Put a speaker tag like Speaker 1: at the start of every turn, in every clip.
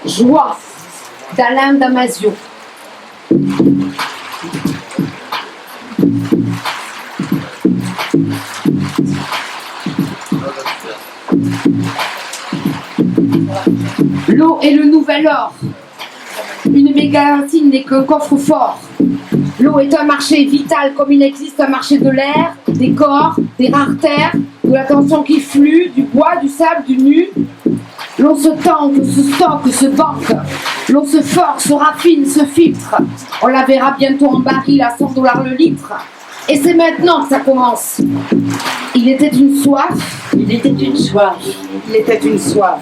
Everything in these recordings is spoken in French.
Speaker 1: Joie d'Alain Damasio. L'eau est le nouvel or. Une mégalantine n'est qu'un coffre-fort. L'eau est un marché vital comme il existe un marché de l'air, des corps, des rares terres, de l'attention qui flue, du bois, du sable, du nu. L'on se tanque, se stocke, se banque. L'on se force, se raffine, se filtre. On la verra bientôt en baril à 100 $ le litre. Et c'est maintenant que ça commence. Il était une soif.
Speaker 2: Il était une soif.
Speaker 3: Il était une soif.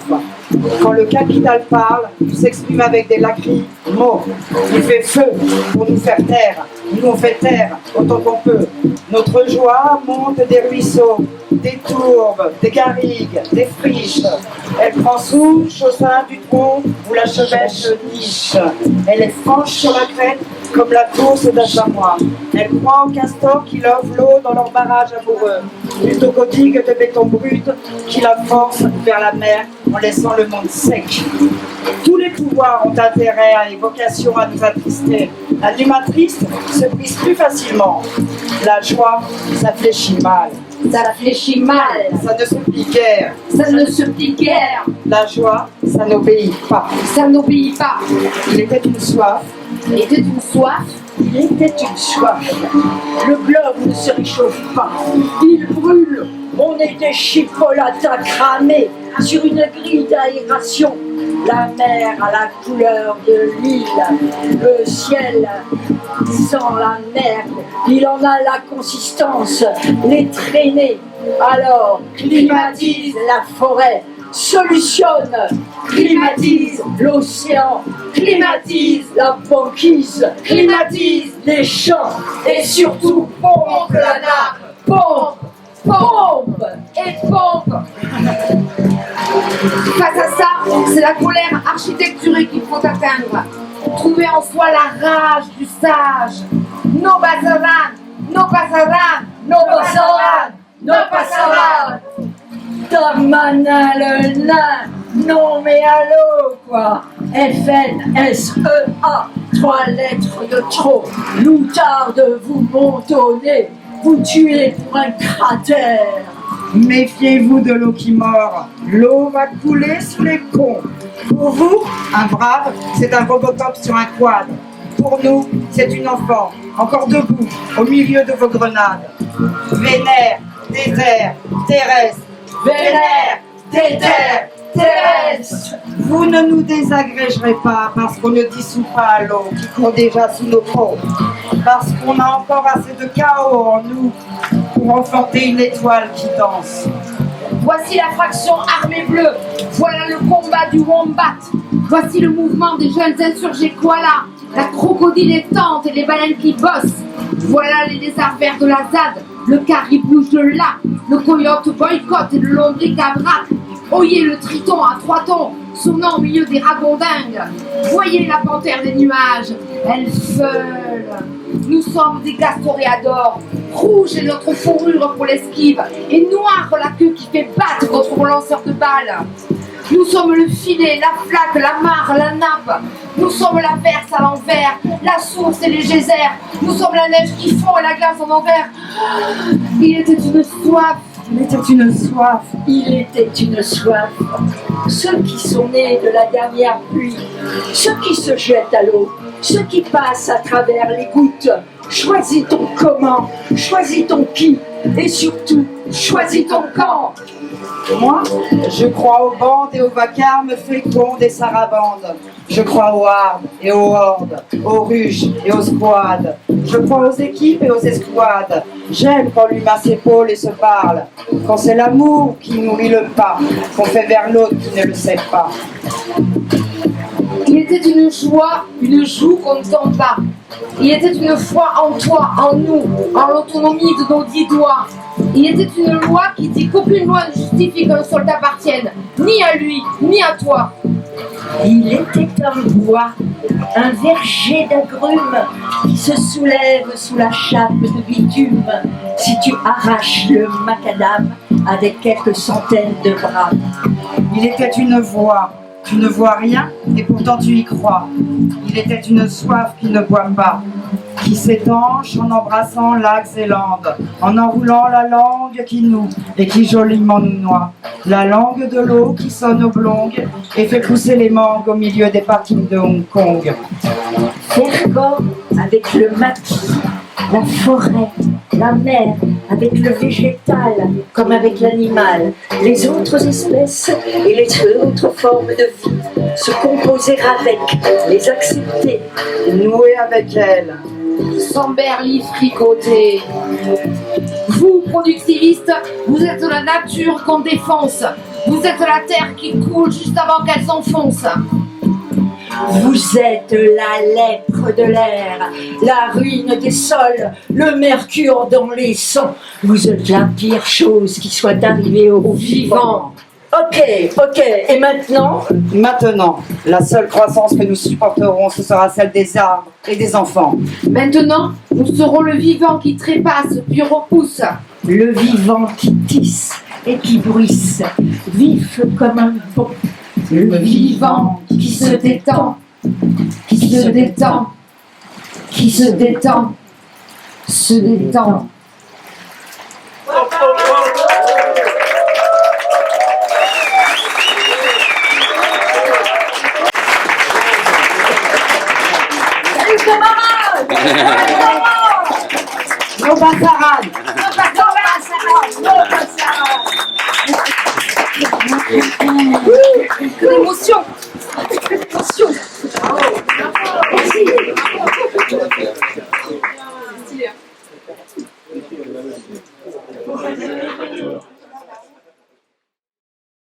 Speaker 3: Quand le capital parle, il s'exprime avec des lacrymos. Il fait feu pour nous faire taire. Nous on fait taire autant qu'on peut. Notre joie monte des ruisseaux, des tourbes, des garrigues, des friches. Elle prend souche au sein du tronc où la chevêche niche. Elle est franche sur la crête comme la course d'Achamois. Elle croit aux castors qui lovent l'eau dans leur barrage amoureux, plutôt qu'aux digues de béton brut qui la forcent vers la mer en laissant le monde sec. Tous les pouvoirs ont intérêt et vocation à nous attrister. L'animal triste se brise plus facilement. La joie, ça fléchit mal.
Speaker 1: Ça fléchit mal.
Speaker 3: Ça ne se plie guère.
Speaker 1: Ça ne se plie guère.
Speaker 3: La joie, ça n'obéit pas.
Speaker 1: Ça n'obéit pas.
Speaker 3: Il était une soif.
Speaker 1: Il était une soif.
Speaker 2: Il était une soif. Le globe ne se réchauffe pas. Il brûle. On est des chipolatas cramés sur une grille d'aération. La mer a la couleur de l'île. Le ciel sent la merde. Il en a la consistance. Les traînées. Alors, climatise la forêt. Solutionne, climatise l'océan, climatise la banquise, climatise les champs et surtout pompe la nappe, pompe, pompe et pompe.
Speaker 1: Face à ça, c'est la colère architecturée qu'il faut atteindre. Trouver en soi la rage du sage. No pasarán, no pasarán, no pasarán, no pasarán.
Speaker 2: Darmanin le nain, non mais allô quoi. FNSEA, 3 lettres de trop. Loutarde vous monte au nez, vous tuez pour un cratère.
Speaker 3: Méfiez-vous de l'eau qui mord. L'eau va couler sous les cons. Pour vous, un brave, c'est un Robocop sur un quad. Pour nous, c'est une enfant, encore debout, au milieu de vos grenades. Vénère, déserts, terrestre.
Speaker 2: Vénère, déterre, terrestre.
Speaker 3: Vous ne nous désagrégerez pas parce qu'on ne dissout pas l'eau qui court déjà sous nos peaux. Parce qu'on a encore assez de chaos en nous pour enfanter une étoile qui danse.
Speaker 1: Voici la fraction armée bleue. Voilà le combat du wombat. Voici le mouvement des jeunes insurgés koalas. La crocodile étante et les baleines qui bossent. Voilà les lézards verts de la ZAD. Le caribou de là. Le coyote boycotte et le lombric à braque. Oyez le triton à 3 tons, sonnant au milieu des ragondingues. Voyez la panthère des nuages, elle feule. Nous sommes des gastoréadors. Rouge est notre fourrure pour l'esquive, et noire la queue qui fait battre contre vos lanceurs de balles. Nous sommes le filet, la flaque, la mare, la nappe. Nous sommes la verse à l'envers, la source et les geysers. Nous sommes la neige qui fond et la glace en envers. Il était une soif.
Speaker 3: Il était une soif.
Speaker 2: Il était une soif. Ceux qui sont nés de la dernière pluie, ceux qui se jettent à l'eau, ceux qui passent à travers les gouttes. Choisis ton comment, choisis ton qui, et surtout, choisis ton camp.
Speaker 3: Moi, je crois aux bandes et aux vacarmes fécondes et sarabandes. Je crois aux hardes et aux hordes, aux ruches et aux squads. Je crois aux équipes et aux escouades. J'aime quand l'humain s'épaule et se parle. Quand c'est l'amour qui nourrit le pas, qu'on fait vers l'autre qui ne le sait pas.
Speaker 1: Il était une joie, une joue qu'on ne tend pas. Il était une foi en toi, en nous, en l'autonomie de nos 10 doigts. Il était une loi qui dit qu'aucune loi ne justifie qu'un soldat appartienne, ni à lui, ni à toi.
Speaker 2: Il était un bois, un verger d'agrumes qui se soulève sous la chape de bitume si tu arraches le macadam avec quelques centaines de bras.
Speaker 3: Il était une voix, tu ne vois rien et pourtant tu y crois. Il était une soif qui ne boit pas, qui s'étanche en embrassant lacs et landes, en enroulant la langue qui noue et qui joliment nous noie. La langue de l'eau qui sonne oblongue et fait pousser les mangues au milieu des parkings de Hong Kong.
Speaker 2: Fergo avec le maquis, la forêt, la mer, avec le végétal comme avec l'animal, les autres espèces et les autres formes de vie, se composer avec, les accepter,
Speaker 3: Nouer avec elle.
Speaker 1: Sans berlis fricotés. Vous, productivistes, vous êtes la nature qu'on défonce. Vous êtes la terre qui coule juste avant qu'elle s'enfonce.
Speaker 2: Vous êtes la lèpre de l'air, la ruine des sols, le mercure dans les sangs. Vous êtes la pire chose qui soit arrivée aux vivants. Ok, et maintenant?
Speaker 3: Maintenant, la seule croissance que nous supporterons, ce sera celle des arbres et des enfants.
Speaker 1: Maintenant, nous serons le vivant qui trépasse puis repousse.
Speaker 2: Le vivant qui tisse et qui bruisse, vif comme un pont.
Speaker 1: Le vivant qui se détend, qui se détend, qui se détend, se détend.
Speaker 2: Salut camarades!
Speaker 3: Nos Bassarades.